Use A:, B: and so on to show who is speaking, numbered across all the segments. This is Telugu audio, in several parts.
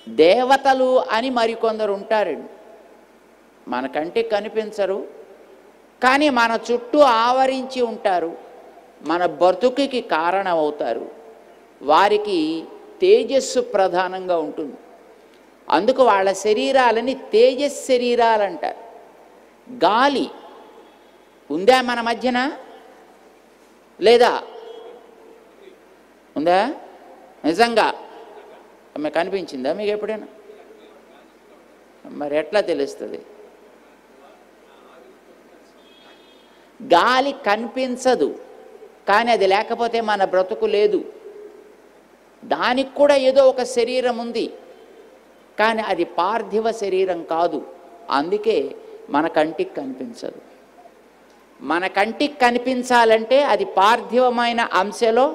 A: దేవతలు అని మరికొందరు ఉంటారండి. మన కంటికి కనిపించరు, కానీ మన చుట్టూ ఆవరించి ఉంటారు, మన బతుకుకి కారణం అవుతారు. వారికి తేజస్సు ప్రధానంగా ఉంటుంది. అందుకు వాళ్ళ శరీరాలని తేజస్ శరీరాలు అంటారు. గాలి ఉందా మన మధ్యన? లేదా? ఉందా? నిజంగా మీకు కనిపించిందా మీకు ఎప్పుడైనా? మరి ఎట్లా తెలుస్తుంది? గాలి కనిపించదు, కానీ అది లేకపోతే మన బ్రతుకు లేదు. దానికి కూడా ఏదో ఒక శరీరం ఉంది, కానీ అది పార్థివ శరీరం కాదు. అందుకే మన కంటికి కనిపించదు. మన కంటికి కనిపించాలంటే అది పార్థివమైన అంశలో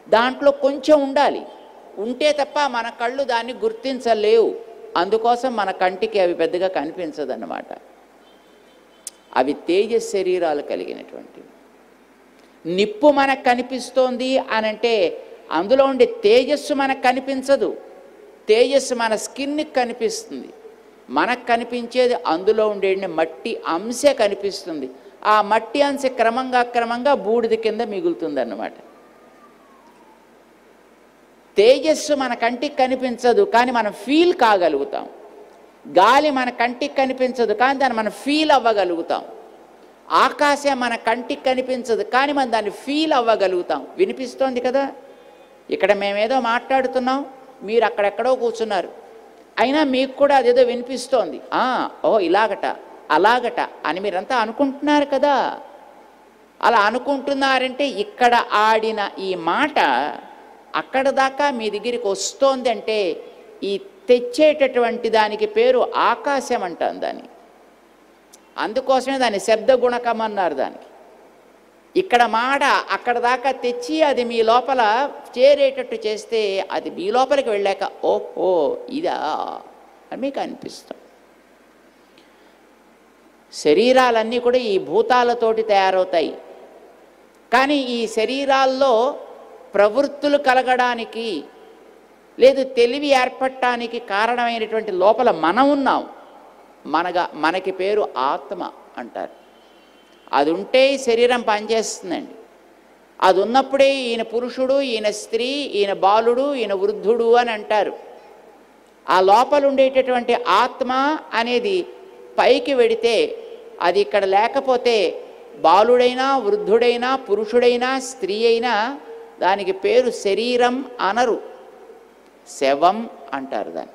A: దాంట్లో కొంచెం ఉండాలి. ఉంటే తప్ప మన కళ్ళు దాన్ని గుర్తించలేవు. అందుకోసం మన కంటికి అవి పెద్దగా కనిపించదన్నమాట. అవి తేజస్ శరీరాలు కలిగినటువంటివి. నిప్పు మనకు కనిపిస్తోంది అనంటే అందులో ఉండే తేజస్సు మనకు కనిపించదు. తేజస్సు మన స్కిన్కి కనిపిస్తుంది. మనకు కనిపించేది అందులో ఉండే మట్టి అంశ కనిపిస్తుంది. ఆ మట్టి అంశ క్రమంగా బూడిద కింద మిగులుతుంది అన్నమాట. తేజస్సు మన కంటికి కనిపించదు, కానీ మనం ఫీల్ కాగలుగుతాం. గాలి మన కంటికి కనిపించదు, కానీ దాన్ని మనం ఫీల్ అవ్వగలుగుతాం. ఆకాశం మన కంటికి కనిపించదు, కానీ మనం దాన్ని ఫీల్ అవ్వగలుగుతాం. వినిపిస్తోంది కదా? ఇక్కడ మేమేదో మాట్లాడుతున్నాం, మీరు అక్కడెక్కడో కూర్చున్నారు, అయినా మీకు కూడా అదేదో వినిపిస్తోంది. ఓ ఇలాగట అలాగట అని మీరంతా అనుకుంటున్నారు కదా. అలా అనుకుంటున్నారంటే ఇక్కడ ఆడిన ఈ మాట అక్కడ దాకా మీ దగ్గరికి వస్తోంది అంటే ఈ తెచ్చేటటువంటి దానికి పేరు ఆకాశం అంటాం దాన్ని. అందుకోసమే దాన్ని శబ్ద గుణకం అన్నారు దానికి. ఇక్కడ మాట అక్కడ దాకా తెచ్చి అది మీ లోపల చేరేటట్టు చేస్తే అది మీ లోపలికి వెళ్ళాక ఓహో ఇదా అని మీకు అనిపిస్తాం. శరీరాలన్నీ కూడా ఈ భూతాలతోటి తయారవుతాయి, కానీ ఈ శరీరాల్లో ప్రవృత్తులు కలగడానికి లేదు తెలివి ఏర్పడటానికి కారణమైనటువంటి లోపల మనం ఉన్నాం. మనకి పేరు ఆత్మ అంటారు. అది ఉంటే శరీరం పనిచేస్తుందండి. అది ఉన్నప్పుడే ఈయన పురుషుడు, ఈయన స్త్రీ, ఈయన బాలుడు, ఈయన వృద్ధుడు అని అంటారు. ఆ లోపల ఉండేటటువంటి ఆత్మ అనేది పైకి వెడితే అది ఇక్కడ లేకపోతే బాలుడైనా వృద్ధుడైనా పురుషుడైనా స్త్రీ అయినా దానికి పేరు శరీరం అనరు, శవం అంటారు దాన్ని.